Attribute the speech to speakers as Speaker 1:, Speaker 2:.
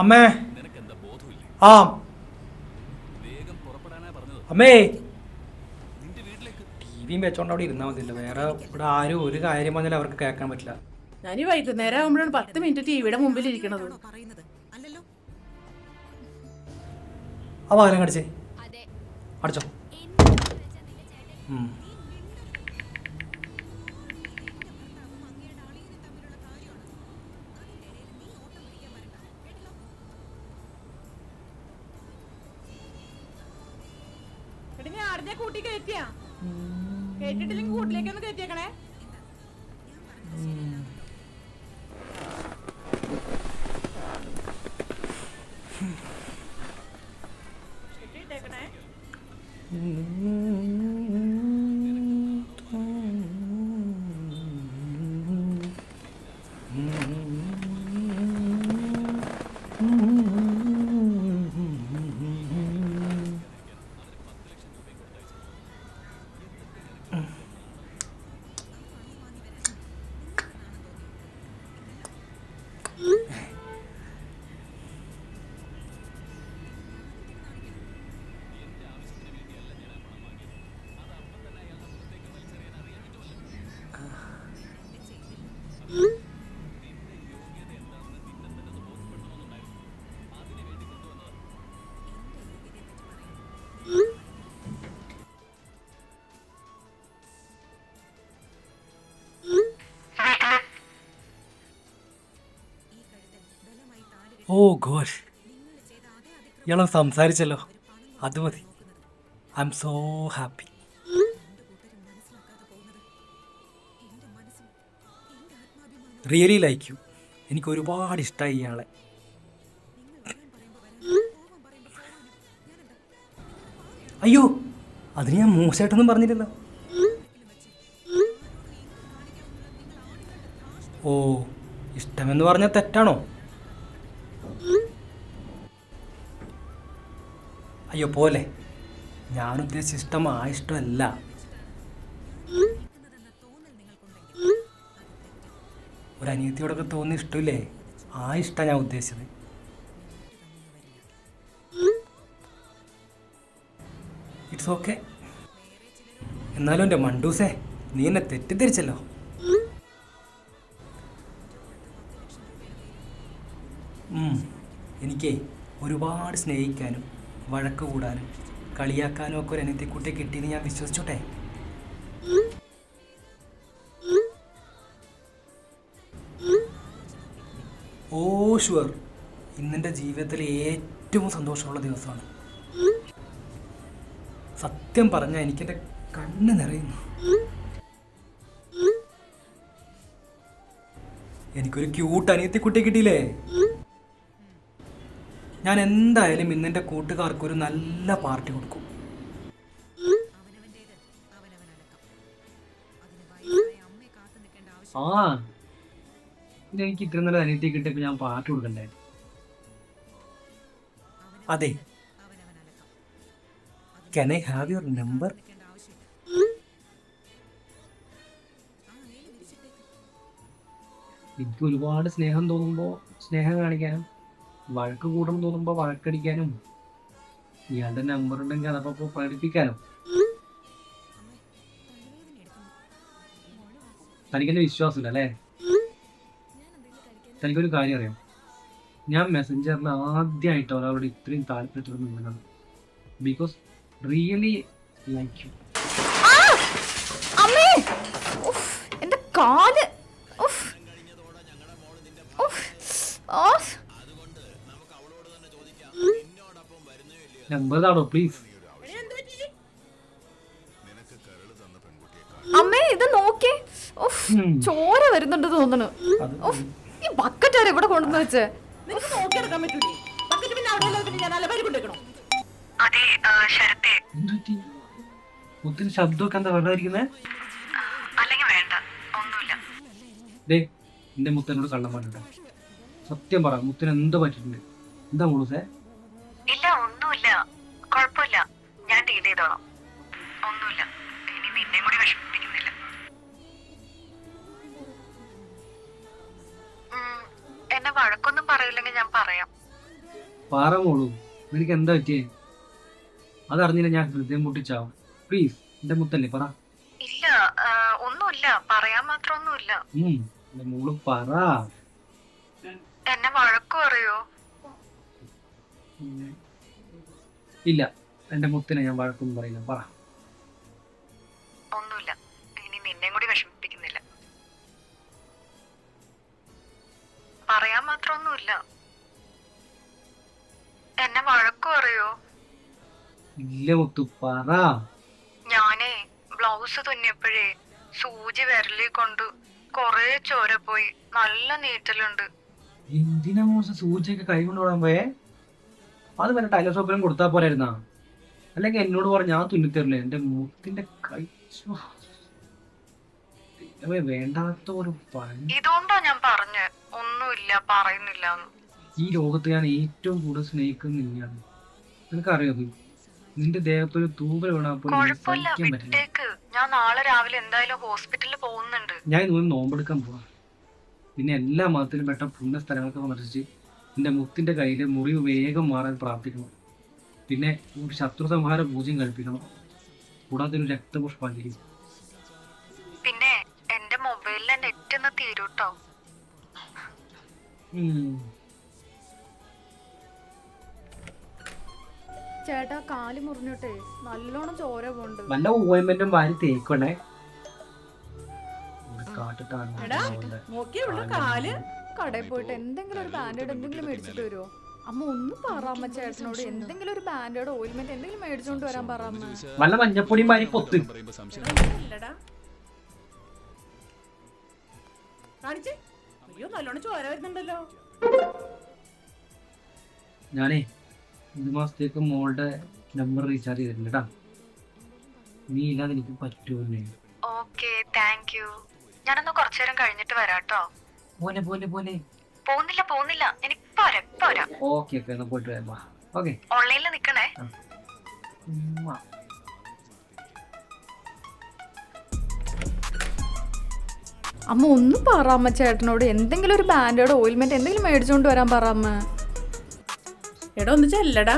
Speaker 1: അമ്മേ. ആ അമ്മേ, ടി വിയും വെച്ചോണ്ട് അവിടെ ഇരുന്നാൽ മതിയല്ലോ. വേറെ ഇവിടെ ആരും ഒരു കാര്യം പറഞ്ഞാലും അവർക്ക് കേൾക്കാൻ പറ്റില്ല.
Speaker 2: ഞാൻ വൈകുന്നേരം ആകുമ്പോഴാണ് 10 മിനിറ്റ് ടിവിയുടെ മുമ്പിൽ ഇരിക്കണത്.
Speaker 1: ആ വാലം കടിച്ചേ, അടിച്ചോ.
Speaker 2: കൂട്ടി കയറ്റിയാ കേട്ടിട്ടില്ലെങ്കിൽ കൂട്ടിലേക്കൊന്ന് കയറ്റിയേക്കണേ.
Speaker 1: ഓ ഗോഷ്, ഇയാളെ സംസാരിച്ചല്ലോ, അത് മതി. I M so happy. Really like you. എനിക്ക് ഒരുപാട് ഇഷ്ടമായി ഇയാളെ. അയ്യോ, അതിന് ഞാൻ മോശമായിട്ടൊന്നും പറഞ്ഞില്ലല്ലോ. ഓ, ഇഷ്ടമെന്ന് പറഞ്ഞാൽ തെറ്റാണോ? അയ്യോ പോലെ, ഞാൻ ഉദ്ദേശിച്ച ഇഷ്ടം ആ ഇഷ്ടമല്ല. ഒരു അനിയത്തിയോടൊക്കെ തോന്നിയ ഇഷ്ടമില്ലേ, ആ ഇഷ്ടമാണ് ഞാൻ ഉദ്ദേശിച്ചത്. It's okay. എന്നാലും എൻ്റെ മണ്ടൂസേ, നീ എന്നെ തെറ്റിദ്ധരിച്ചല്ലോ. എനിക്കേ ഒരുപാട് സ്നേഹിക്കാനും വഴക്ക് കൂടാനും കളിയാക്കാനും ഒക്കെ ഒരു അനിയത്തിക്കുട്ടിയെ കിട്ടിയെന്ന് ഞാൻ വിശ്വസിച്ചോട്ടെ. ഓ ഷുവർ, ഇന്നെൻ്റെ ജീവിതത്തിലെ ഏറ്റവും സന്തോഷമുള്ള ദിവസമാണ്. സത്യം പറഞ്ഞാൽ എനിക്കെൻ്റെ കണ്ണ് നിറയുന്നു. എനിക്കൊരു ക്യൂട്ട് അനിയത്തിക്കുട്ടിയെ കിട്ടിയില്ലേ. ഞാൻ എന്തായാലും ഇന്നെൻ്റെ കൂട്ടുകാർക്കൊരു നല്ല പാർട്ടി കൊടുക്കും. ആ, എനിക്ക് ഇത്ര നല്ല അനിയത്തി കിട്ടിയപ്പോൾ ഞാൻ പാർട്ടി കൊടുക്കണ്ടേ? അതെ. Can I have your number? എനിക്ക് ഒരുപാട് സ്നേഹം തോന്നുമ്പോൾ സ്നേഹം കാണിക്കാനും വഴക്ക് കൂടണം തോന്നുമ്പോൾ വഴക്കടിക്കാനും ഇയാളുടെ നമ്പർ ഉണ്ടെങ്കിൽ അതപ്പോൾ പ്രകടിപ്പിക്കാനും. തനിക്കെന്നെ വിശ്വാസമില്ല അല്ലേ? തനിക്കൊരു കാര്യം അറിയാം, ഞാൻ മെസ്സഞ്ചറിൽ ആദ്യമായിട്ട് ഒരാളോട് ഇത്രയും താല്പര്യത്തോടെ നിന്നത്. Because really like you.
Speaker 3: എന്റെ കാല്
Speaker 1: നമ്പർ താണോ പ്ലീസ്?
Speaker 3: അമ്മേ, ഇത് നോക്കി, ചോര വരുന്നുണ്ട് തോന്നണു. ഈ ബക്കറ്റ് ആരെ ഇവിടെ കൊണ്ടുവന്ന് വെച്ചേ?
Speaker 2: നോക്കിയെടുക്കാൻ പറ്റൂലേ? പിന്നെ അവിടെ ഞാൻ നല്ല പരി കൊണ്ടുവെക്കണോ?
Speaker 1: മുത്തിന് ശബ്ദമൊക്കെ എന്താ വെള്ളമായിരിക്കുന്നേ? ദേ, എന്റെ മുത്തനോട് കള്ളം പറഞ്ഞിട്ട് സത്യം പറ, മുത്തിന് എന്തോ പറ്റിയിട്ടുണ്ട്? എന്താ മോളൂസേ?
Speaker 4: ഇല്ല, ഒന്നുമില്ല, കുഴപ്പമില്ല, ഞാൻ ഡീൽ ചെയ്തോളാം. ഒന്നുമില്ല, ഇനി നിന്നെ കൂടി വിഷമിപ്പിക്കുന്നില്ല. എന്നെ വഴക്കൊന്നും പറയില്ലെങ്കിൽ ഞാൻ പറയാം.
Speaker 1: പറ മോളൂ, നിനക്ക് എന്താ പറ്റിയേ? അതറിഞ്ഞില്ല ഞാൻ ഹൃദയം പൊട്ടിച്ചാവും. പ്ലീസ് എന്റെ മുത്തല്ലേ പറ.
Speaker 4: ഇല്ല, ഒന്നുമില്ല, പറയാൻ മാത്രമൊന്നുമില്ല.
Speaker 1: എന്റെ മോള് പറ.
Speaker 4: എന്നെ വഴക്കു പറയോ?
Speaker 1: ഇല്ല, എന്റെ മുത്തിനെ ഞാൻ വഴക്കൊന്നും പറയില്ല, പറ.
Speaker 4: ഒന്നുമില്ല, ഇനി നിന്നെ കൂടി വിഷമിപ്പിക്കുന്നില്ല. പറയാൻ മാത്രമൊന്നുമില്ല. എന്നെ വഴക്കു പറയോ?
Speaker 1: ഇല്ല മുത്തു, പറ.
Speaker 4: ഞാനേ ബ്ലൗസ് തുന്നിയപ്പോഴേ സൂചി വിരലിൽ കൊണ്ട് കൊറേ ചോര പോയി, നല്ല നീറ്റലുണ്ട്.
Speaker 1: എന്തിനാ മോശം സൂചിയൊക്കെ കൈ കൊണ്ടുപോകാൻ പോയേ? അത് വല്ല ടൈലർ ഷോപ്പിലും കൊടുത്താ പോരായിരുന്നാ? അല്ലെങ്കിൽ എന്നോട് പറഞ്ഞ ഞാൻ തുന്നിത്തരില്ലേ? എന്റെ മുത്തിന്റെ കൈ വേണ്ടാത്ത ഒരു പണി.
Speaker 4: ഇതുകൊണ്ടാ ഞാൻ പറഞ്ഞ ഒന്നുമില്ല, പറയുന്നില്ല.
Speaker 1: ഈ ലോകത്ത് ഞാൻ ഏറ്റവും കൂടുതൽ സ്നേഹിക്കുന്നത് നീയാണ്. നിനക്കറിയത്? നിന്റെ ദേഹത്തൊരു തൂവൽ വീണപ്പോൾ
Speaker 4: കുഴപ്പമില്ല,
Speaker 1: സഹിക്കാൻ പറ്റില്ല.
Speaker 4: വിട്ടേക്ക്. ഞാൻ നാളെ രാവിലെ എന്തായാലും ഹോസ്പിറ്റലിൽ പോകുന്നുണ്ട്.
Speaker 1: ഞാൻ ഇന്ന് നോമ്പെടുക്കാൻ പോവാ. പിന്നെ എല്ലാ മതത്തിലും പെട്ട പുണ്യ സ്ഥലങ്ങളൊക്കെ സന്ദർശിച്ച് എന്റെ മുത്തിന്റെ കയ്യിലെ മുറിവ് വേഗം മാറാൻ പ്രാർത്ഥിക്കണം. പിന്നെ ഒരു ശത്രു സംഹാര പൂജയും കഴിപ്പിക്കണം. കൂടാതെ ഒരു രക്തപുഷ്പാഞ്ജലി.
Speaker 4: പിന്നെ എന്റെ മൊബൈലിലെ നെറ്റ് ഒന്ന് തീരൂട്ടോ.
Speaker 3: ചേട്ടാ കാല് മുറിഞ്ഞോട്ടെ നല്ലോണം ചോര പോണ്ട്.
Speaker 1: വല്ല ഓയിന്മെന്റും വാരി തേക്കണേ. കാട്ടിട്ടാണ്
Speaker 2: എടാ നോക്കിയുള്ള കാല്.
Speaker 3: കടയിൽ പോയിട്ട് എന്തെങ്കിലും ഒരു ബാൻഡേഡ് എന്തെങ്കിലും മേടിച്ചിട്ട് വരുമോ? അമ്മ ഒന്ന് പറ അമ്മ ചേട്ടനോട്, എന്തെങ്കിലും ഒരു ബാൻഡേഡ് ഓയിൽമെന്റ് എന്തെങ്കിലും മേടിച്ചോണ്ട് വരാൻ പറ അമ്മ.
Speaker 1: വല്ല മഞ്ഞപ്പൊടിയും വാരി പൊത്ത്.
Speaker 2: ഇല്ലടാ കാണിച്ചേ. അയ്യോ നല്ലോണം ചോര വരുന്നുണ്ടല്ലോ.
Speaker 1: ഞാനേ 1 മാസത്തേക്ക് മോളുടെ നമ്പർ റീചാർജ് ചെയ്തിട്ടുണ്ട് കേട്ടാ. നീ ഇല്ലാതെ എനിക്ക് പറ്റൂന്നേ.
Speaker 4: Okay, thank you. ഞാനൊന്ന് കുറച്ചു നേരം കഴിഞ്ഞിട്ട് വരാട്ടോ.
Speaker 1: പോലെ പോലെ പോലെ
Speaker 4: പോകുന്നില്ല, എനിക്കിപ്പോ വരാം.
Speaker 1: ഓക്കെ ഓക്കെ, എന്നാ പോയിട്ട് വരാം. ഓക്കെ,
Speaker 4: ഓൺലൈനിൽ നിക്കണേ.
Speaker 3: അമ്മ ഒന്ന് പറ അമ്മ ചേട്ടനോട്, എന്തെങ്കിലും ഒരു ബാൻഡേഡ് ഓയിൽമെന്റ് എന്തെങ്കിലും മേടിച്ചോണ്ട് വരാൻ പറ അമ്മ.
Speaker 2: എടാ ഒന്ന് ചെല്ലടാ.